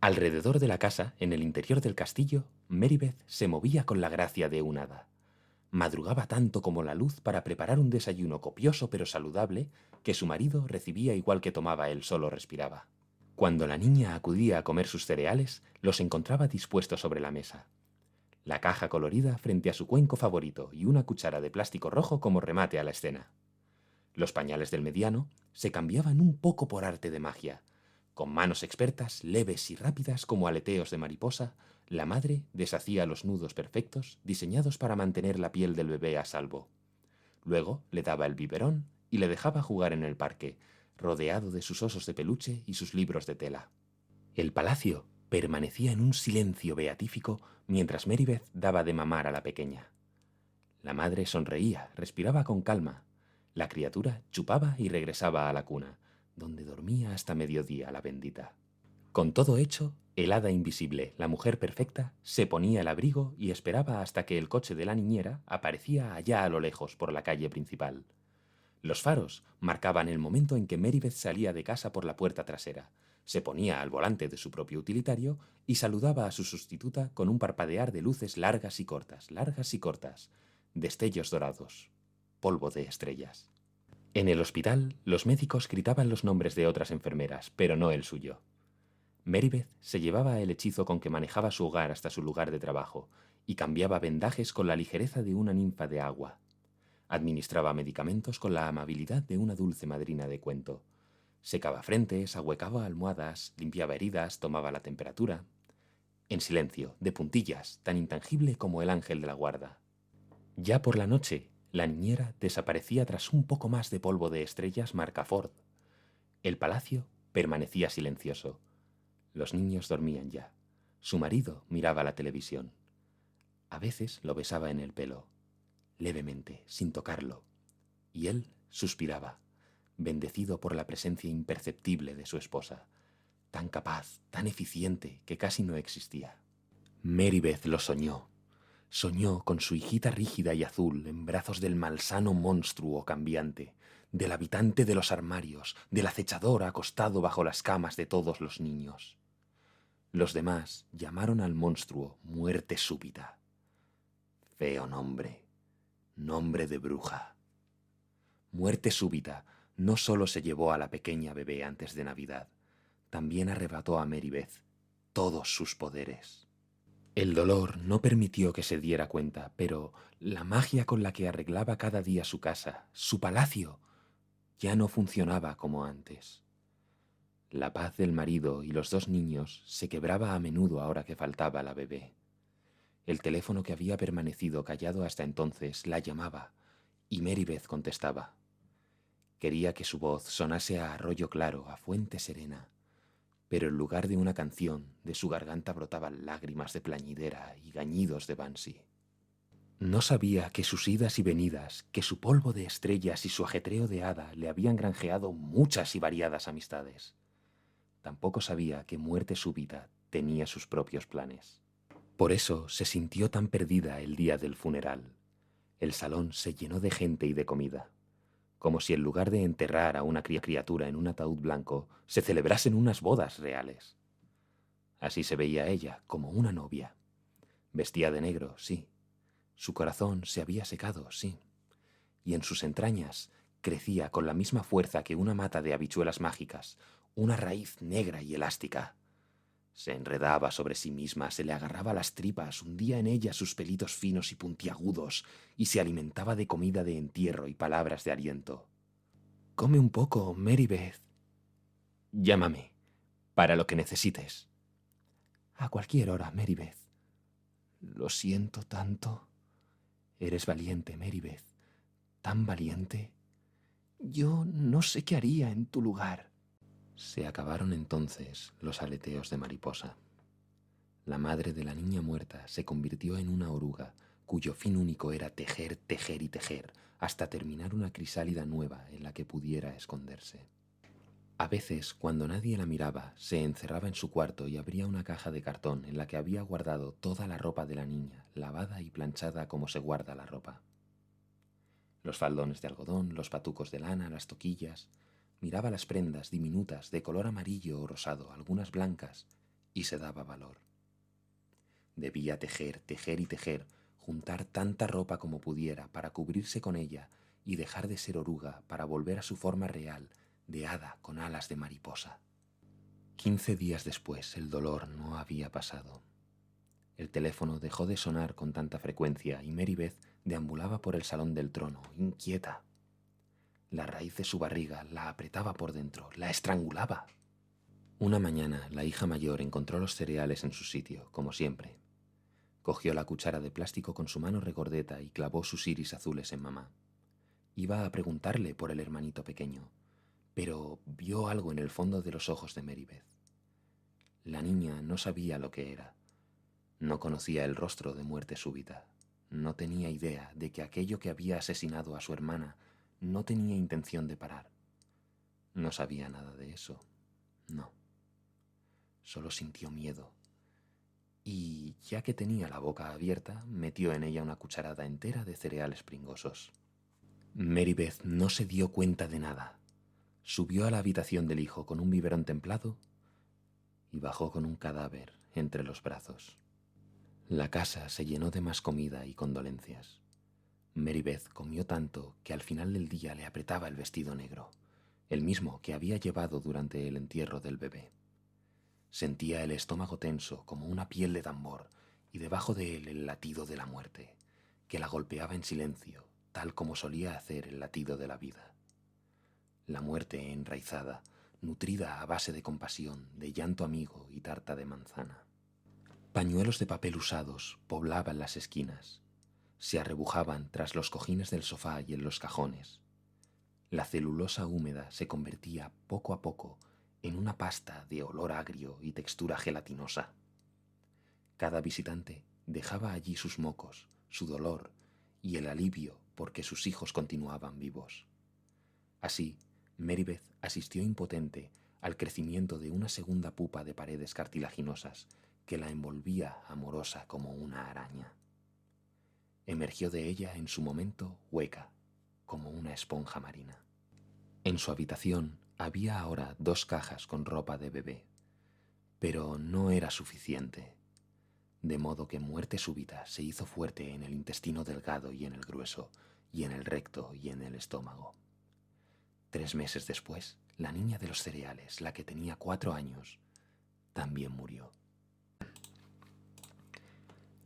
Alrededor de la casa, en el interior del castillo, Meribeth se movía con la gracia de un hada. Madrugaba tanto como la luz para preparar un desayuno copioso pero saludable que su marido recibía igual que tomaba él solo respiraba. Cuando la niña acudía a comer sus cereales, los encontraba dispuestos sobre la mesa. La caja colorida frente a su cuenco favorito y una cuchara de plástico rojo como remate a la escena. Los pañales del mediano se cambiaban un poco por arte de magia. Con manos expertas, leves y rápidas como aleteos de mariposa, la madre deshacía los nudos perfectos diseñados para mantener la piel del bebé a salvo. Luego le daba el biberón y le dejaba jugar en el parque, rodeado de sus osos de peluche y sus libros de tela. El palacio permanecía en un silencio beatífico mientras Meribeth daba de mamar a la pequeña. La madre sonreía, respiraba con calma. La criatura chupaba y regresaba a la cuna, donde dormía hasta mediodía la bendita. Con todo hecho, el hada invisible, la mujer perfecta, se ponía el abrigo y esperaba hasta que el coche de la niñera aparecía allá a lo lejos por la calle principal. Los faros marcaban el momento en que Meribeth salía de casa por la puerta trasera, se ponía al volante de su propio utilitario y saludaba a su sustituta con un parpadear de luces largas y cortas, destellos dorados, polvo de estrellas. En el hospital, los médicos gritaban los nombres de otras enfermeras, pero no el suyo. Meribeth se llevaba el hechizo con que manejaba su hogar hasta su lugar de trabajo y cambiaba vendajes con la ligereza de una ninfa de agua. Administraba medicamentos con la amabilidad de una dulce madrina de cuento. Secaba frentes, ahuecaba almohadas, limpiaba heridas, tomaba la temperatura. En silencio, de puntillas, tan intangible como el ángel de la guarda. Ya por la noche, la niñera desaparecía tras un poco más de polvo de estrellas marca Ford. El palacio permanecía silencioso. Los niños dormían ya. Su marido miraba la televisión. A veces lo besaba en el pelo, levemente, sin tocarlo, y él suspiraba, bendecido por la presencia imperceptible de su esposa, tan capaz, tan eficiente, que casi no existía. Meribeth lo soñó. Soñó con su hijita rígida y azul en brazos del malsano monstruo cambiante, del habitante de los armarios, del acechador acostado bajo las camas de todos los niños. Los demás llamaron al monstruo muerte súbita. Feo nombre, nombre de bruja. Muerte súbita no solo se llevó a la pequeña bebé antes de Navidad, también arrebató a Meribeth todos sus poderes. El dolor no permitió que se diera cuenta, pero la magia con la que arreglaba cada día su casa, su palacio, ya no funcionaba como antes. La paz del marido y los dos niños se quebraba a menudo ahora que faltaba la bebé. El teléfono que había permanecido callado hasta entonces la llamaba, y Meribeth contestaba. Quería que su voz sonase a arroyo claro, a fuente serena, pero en lugar de una canción, de su garganta brotaban lágrimas de plañidera y gañidos de Banshee. No sabía que sus idas y venidas, que su polvo de estrellas y su ajetreo de hada le habían granjeado muchas y variadas amistades. Tampoco sabía que muerte súbita tenía sus propios planes. Por eso se sintió tan perdida el día del funeral. El salón se llenó de gente y de comida, como si en lugar de enterrar a una criatura en un ataúd blanco, se celebrasen unas bodas reales. Así se veía ella, como una novia. Vestía de negro, sí. Su corazón se había secado, sí. Y en sus entrañas crecía con la misma fuerza que una mata de habichuelas mágicas, una raíz negra y elástica. Se enredaba sobre sí misma, se le agarraba las tripas, hundía en ella sus pelitos finos y puntiagudos, y se alimentaba de comida de entierro y palabras de aliento. «Come un poco, Meribeth». «Llámame, para lo que necesites». «A cualquier hora, Meribeth». «Lo siento tanto». «Eres valiente, Meribeth, tan valiente». «Yo no sé qué haría en tu lugar». Se acabaron entonces los aleteos de mariposa. La madre de la niña muerta se convirtió en una oruga, cuyo fin único era tejer, tejer y tejer, hasta terminar una crisálida nueva en la que pudiera esconderse. A veces, cuando nadie la miraba, se encerraba en su cuarto y abría una caja de cartón en la que había guardado toda la ropa de la niña, lavada y planchada como se guarda la ropa. Los faldones de algodón, los patucos de lana, las toquillas. Miraba las prendas diminutas de color amarillo o rosado, algunas blancas, y se daba valor. Debía tejer, tejer y tejer, juntar tanta ropa como pudiera para cubrirse con ella y dejar de ser oruga para volver a su forma real de hada con alas de mariposa. 15 días después el dolor no había pasado. El teléfono dejó de sonar con tanta frecuencia y Meribeth deambulaba por el salón del trono, inquieta. La raíz de su barriga la apretaba por dentro, la estrangulaba. Una mañana la hija mayor encontró los cereales en su sitio, como siempre. Cogió la cuchara de plástico con su mano regordeta y clavó sus iris azules en mamá. Iba a preguntarle por el hermanito pequeño, pero vio algo en el fondo de los ojos de Meribeth. La niña no sabía lo que era. No conocía el rostro de muerte súbita. No tenía idea de que aquello que había asesinado a su hermana no tenía intención de parar. No sabía nada de eso. No. Solo sintió miedo. Y, ya que tenía la boca abierta, metió en ella una cucharada entera de cereales pringosos. Meribeth no se dio cuenta de nada. Subió a la habitación del hijo con un biberón templado y bajó con un cadáver entre los brazos. La casa se llenó de más comida y condolencias. Meribeth comió tanto que al final del día le apretaba el vestido negro, el mismo que había llevado durante el entierro del bebé. Sentía el estómago tenso como una piel de tambor y debajo de él el latido de la muerte, que la golpeaba en silencio, tal como solía hacer el latido de la vida. La muerte enraizada, nutrida a base de compasión, de llanto amigo y tarta de manzana. Pañuelos de papel usados poblaban las esquinas. Se arrebujaban tras los cojines del sofá y en los cajones. La celulosa húmeda se convertía poco a poco en una pasta de olor agrio y textura gelatinosa. Cada visitante dejaba allí sus mocos, su dolor y el alivio porque sus hijos continuaban vivos. Así, Meribeth asistió impotente al crecimiento de una segunda pupa de paredes cartilaginosas que la envolvía amorosa como una araña. Emergió de ella en su momento hueca, como una esponja marina. En su habitación había ahora 2 cajas con ropa de bebé, pero no era suficiente, de modo que muerte súbita se hizo fuerte en el intestino delgado y en el grueso, y en el recto y en el estómago. 3 meses después, la niña de los cereales, la que tenía 4 años, también murió.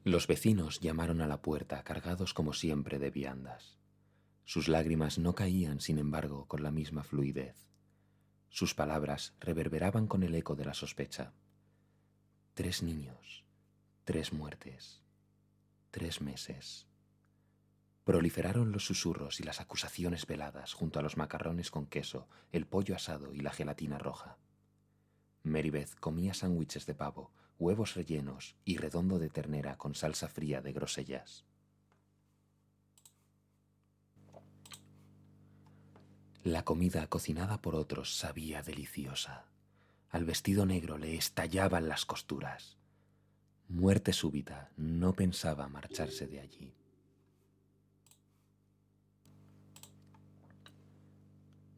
Los vecinos llamaron a la puerta cargados como siempre de viandas. Sus lágrimas no caían, sin embargo, con la misma fluidez. Sus palabras reverberaban con el eco de la sospecha. 3 niños, 3 muertes, 3 meses. Proliferaron los susurros y las acusaciones veladas junto a los macarrones con queso, el pollo asado y la gelatina roja. Meribeth comía sándwiches de pavo, huevos rellenos y redondo de ternera con salsa fría de grosellas. La comida cocinada por otros sabía deliciosa. Al vestido negro le estallaban las costuras. Muerte súbita no pensaba marcharse de allí.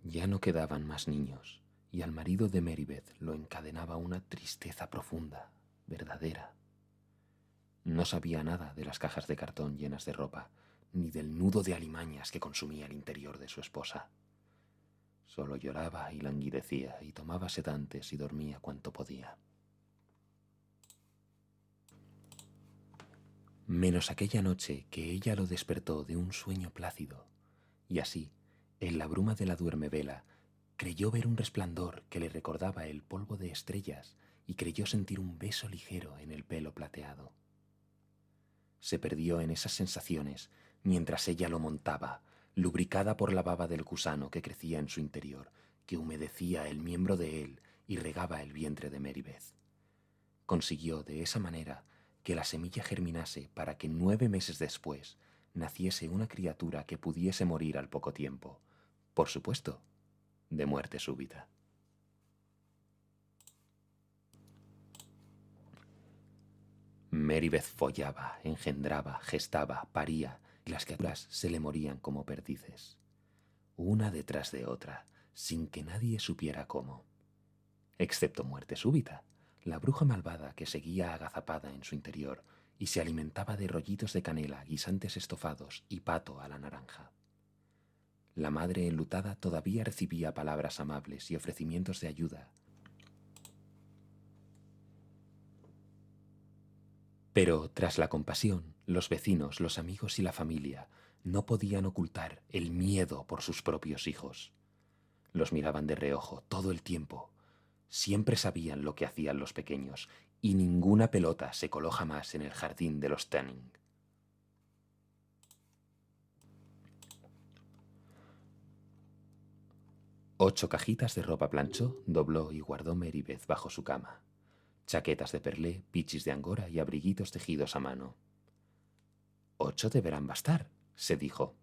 Ya no quedaban más niños, y al marido de Meribeth lo encadenaba una tristeza profunda, verdadera. No sabía nada de las cajas de cartón llenas de ropa, ni del nudo de alimañas que consumía el interior de su esposa. Solo lloraba y languidecía y tomaba sedantes y dormía cuanto podía. Menos aquella noche que ella lo despertó de un sueño plácido, y así, en la bruma de la duermevela, creyó ver un resplandor que le recordaba el polvo de estrellas y creyó sentir un beso ligero en el pelo plateado. Se perdió en esas sensaciones mientras ella lo montaba, lubricada por la baba del gusano que crecía en su interior, que humedecía el miembro de él y regaba el vientre de Meribeth. Consiguió de esa manera que la semilla germinase para que 9 meses después naciese una criatura que pudiese morir al poco tiempo, por supuesto, de muerte súbita. Meribeth follaba, engendraba, gestaba, paría, y las criaturas se le morían como perdices, una detrás de otra, sin que nadie supiera cómo, excepto muerte súbita, la bruja malvada que seguía agazapada en su interior y se alimentaba de rollitos de canela, guisantes estofados y pato a la naranja. La madre enlutada todavía recibía palabras amables y ofrecimientos de ayuda. Pero tras la compasión, los vecinos, los amigos y la familia no podían ocultar el miedo por sus propios hijos. Los miraban de reojo todo el tiempo. Siempre sabían lo que hacían los pequeños y ninguna pelota se coló jamás en el jardín de los Tanning. Ocho cajitas de ropa planchó, dobló y guardó Meribeth bajo su cama. Chaquetas de perlé, pichis de angora y abriguitos tejidos a mano. 8 deberán bastar, se dijo,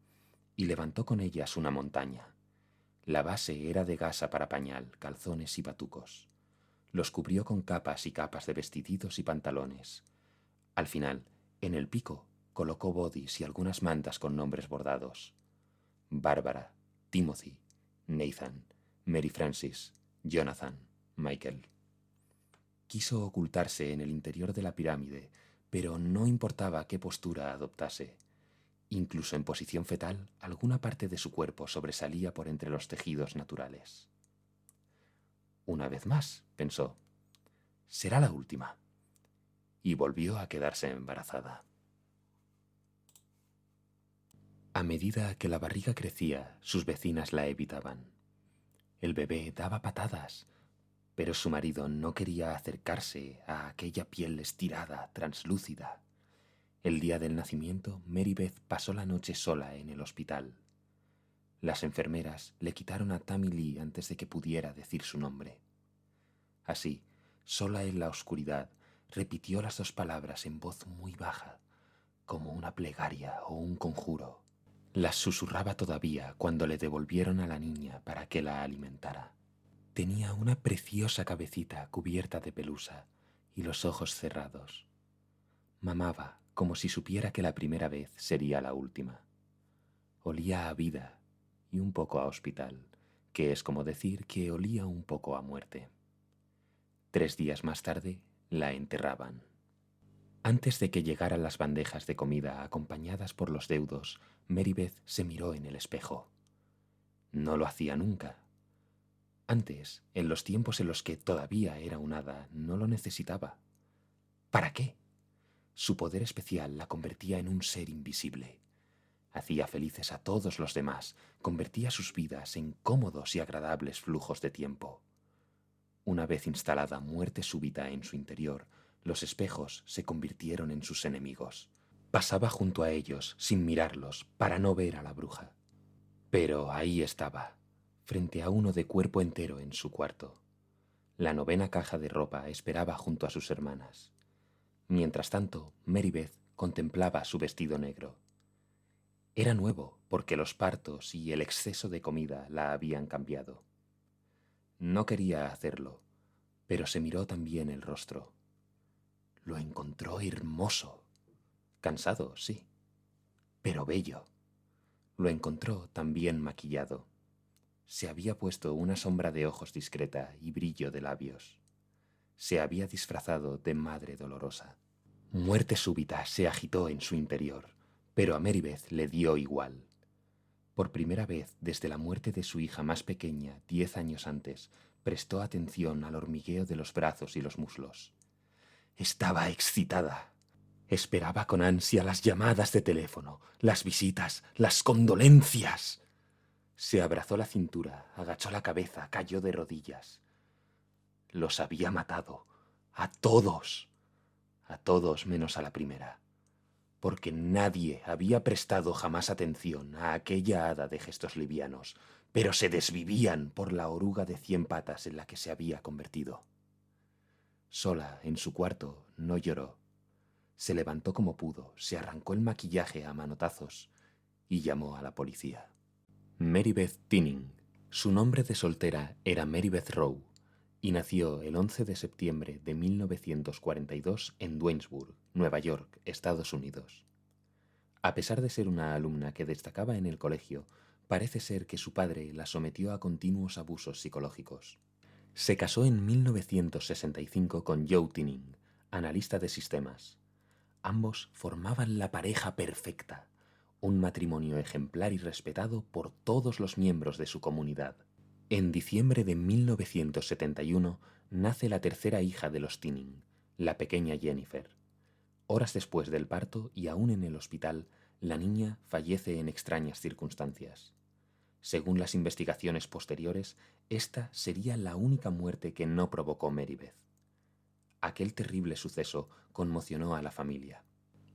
y levantó con ellas una montaña. La base era de gasa para pañal, calzones y batucos. Los cubrió con capas y capas de vestiditos y pantalones. Al final, en el pico, colocó bodys y algunas mantas con nombres bordados. Bárbara, Timothy, Nathan, Mary Frances, Jonathan, Michael. Quiso ocultarse en el interior de la pirámide, pero no importaba qué postura adoptase. Incluso en posición fetal, alguna parte de su cuerpo sobresalía por entre los tejidos naturales. Una vez más, pensó, será la última. Y volvió a quedarse embarazada. A medida que la barriga crecía, sus vecinas la evitaban. El bebé daba patadas, pero su marido no quería acercarse a aquella piel estirada, translúcida. El día del nacimiento, Meribeth pasó la noche sola en el hospital. Las enfermeras le quitaron a Tammy Lee antes de que pudiera decir su nombre. Así, sola en la oscuridad, repitió las 2 palabras en voz muy baja, como una plegaria o un conjuro. Las susurraba todavía cuando le devolvieron a la niña para que la alimentara. Tenía una preciosa cabecita cubierta de pelusa y los ojos cerrados. Mamaba como si supiera que la primera vez sería la última. Olía a vida y un poco a hospital, que es como decir que olía un poco a muerte. 3 días más tarde la enterraban. Antes de que llegaran las bandejas de comida acompañadas por los deudos, Meribeth se miró en el espejo. No lo hacía nunca. Antes, en los tiempos en los que todavía era un hada, no lo necesitaba. ¿Para qué? Su poder especial la convertía en un ser invisible. Hacía felices a todos los demás, convertía sus vidas en cómodos y agradables flujos de tiempo. Una vez instalada muerte súbita en su interior, los espejos se convirtieron en sus enemigos. Pasaba junto a ellos, sin mirarlos, para no ver a la bruja. Pero ahí estaba, frente a uno de cuerpo entero en su cuarto. La 9ª caja de ropa esperaba junto a sus hermanas. Mientras tanto, Meribeth contemplaba su vestido negro. Era nuevo porque los partos y el exceso de comida la habían cambiado. No quería hacerlo, pero se miró también el rostro. Lo encontró hermoso. Cansado, sí, pero bello. Lo encontró también maquillado. Se había puesto una sombra de ojos discreta y brillo de labios. Se había disfrazado de madre dolorosa. Muerte súbita se agitó en su interior, pero a Meribeth le dio igual. Por primera vez desde la muerte de su hija más pequeña, 10 años antes, prestó atención al hormigueo de los brazos y los muslos. Estaba excitada. Esperaba con ansia las llamadas de teléfono, las visitas, las condolencias. Se abrazó la cintura, agachó la cabeza, cayó de rodillas. Los había matado. A todos menos a la primera. Porque nadie había prestado jamás atención a aquella hada de gestos livianos, pero se desvivían por la oruga de 100 patas en la que se había convertido. Sola, en su cuarto, no lloró. Se levantó como pudo, se arrancó el maquillaje a manotazos y llamó a la policía. Meribeth Tinning. Su nombre de soltera era Meribeth Rowe y nació el 11 de septiembre de 1942 en Duanesburg, Nueva York, Estados Unidos. A pesar de ser una alumna que destacaba en el colegio, parece ser que su padre la sometió a continuos abusos psicológicos. Se casó en 1965 con Joe Tinning, analista de sistemas. Ambos formaban la pareja perfecta, un matrimonio ejemplar y respetado por todos los miembros de su comunidad. En diciembre de 1971 nace la tercera hija de los Tinning, la pequeña Jennifer. Horas después del parto y aún en el hospital, la niña fallece en extrañas circunstancias. Según las investigaciones posteriores, esta sería la única muerte que no provocó Meribeth. Aquel terrible suceso conmocionó a la familia.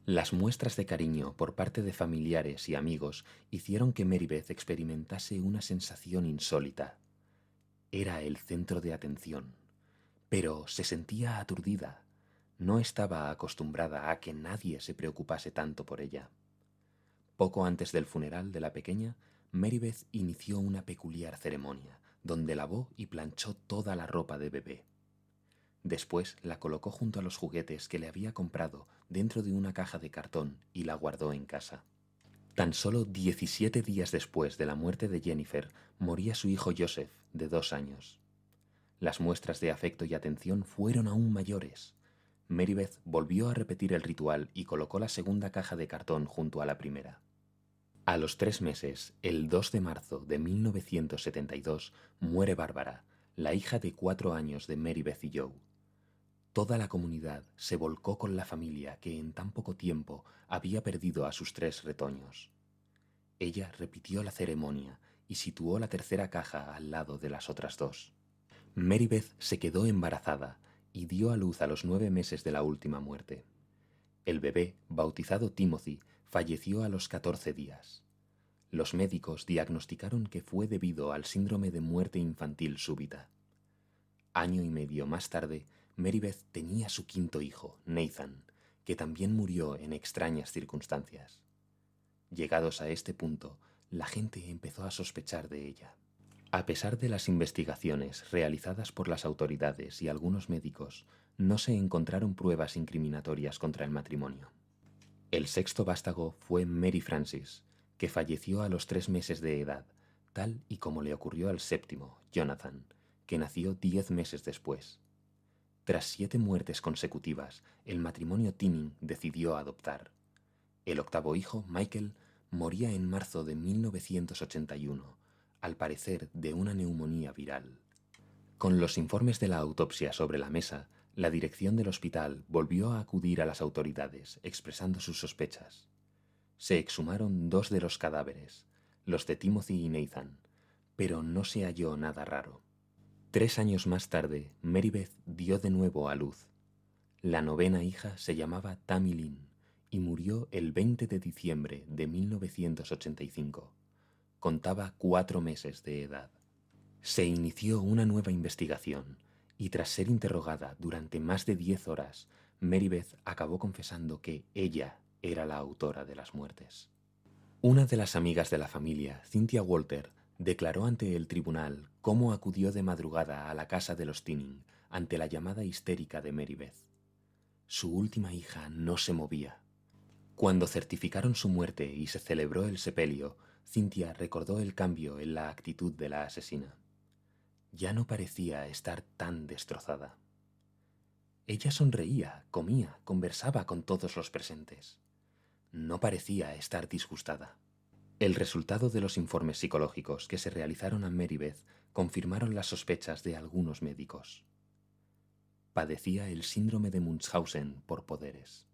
Las muestras de cariño por parte de familiares y amigos hicieron que Meribeth experimentase una sensación insólita. Era el centro de atención, pero se sentía aturdida. No estaba acostumbrada a que nadie se preocupase tanto por ella. Poco antes del funeral de la pequeña, Meribeth inició una peculiar ceremonia, donde lavó y planchó toda la ropa de bebé. Después la colocó junto a los juguetes que le había comprado dentro de una caja de cartón y la guardó en casa. Tan solo 17 días después de la muerte de Jennifer, moría su hijo Joseph, de 2 años. Las muestras de afecto y atención fueron aún mayores. Meribeth volvió a repetir el ritual y colocó la segunda caja de cartón junto a la primera. A los 3 meses, el 2 de marzo de 1972, muere Bárbara, la hija de 4 años de Meribeth y Joe. Toda la comunidad se volcó con la familia que en tan poco tiempo había perdido a sus 3 retoños. Ella repitió la ceremonia y situó la tercera caja al lado de las otras 2. Meribeth se quedó embarazada y dio a luz a los 9 meses de la última muerte. El bebé, bautizado Timothy, falleció a los 14 días. Los médicos diagnosticaron que fue debido al síndrome de muerte infantil súbita. Año y medio más tarde, Meribeth tenía su quinto hijo, Nathan, que también murió en extrañas circunstancias. Llegados a este punto, la gente empezó a sospechar de ella. A pesar de las investigaciones realizadas por las autoridades y algunos médicos, no se encontraron pruebas incriminatorias contra el matrimonio. El sexto vástago fue Mary Frances, que falleció a los 3 meses de edad, tal y como le ocurrió al séptimo, Jonathan, que nació 10 meses después. Tras 7 muertes consecutivas, el matrimonio Tinning decidió adoptar. El octavo hijo, Michael, moría en marzo de 1981, al parecer de una neumonía viral. Con los informes de la autopsia sobre la mesa, la dirección del hospital volvió a acudir a las autoridades, expresando sus sospechas. Se exhumaron 2 de los cadáveres, los de Timothy y Nathan, pero no se halló nada raro. 3 años más tarde, Meribeth dio de nuevo a luz. La novena hija se llamaba Tammy Lynn y murió el 20 de diciembre de 1985. Contaba 4 meses de edad. Se inició una nueva investigación y tras ser interrogada durante más de 10 horas, Meribeth acabó confesando que ella era la autora de las muertes. Una de las amigas de la familia, Cynthia Walter, declaró ante el tribunal cómo acudió de madrugada a la casa de los Tinning ante la llamada histérica de Meribeth. Su última hija no se movía. Cuando certificaron su muerte y se celebró el sepelio, Cynthia recordó el cambio en la actitud de la asesina. Ya no parecía estar tan destrozada. Ella sonreía, comía, conversaba con todos los presentes. No parecía estar disgustada. El resultado de los informes psicológicos que se realizaron a Meribeth confirmaron las sospechas de algunos médicos. Padecía el síndrome de Munchausen por poderes.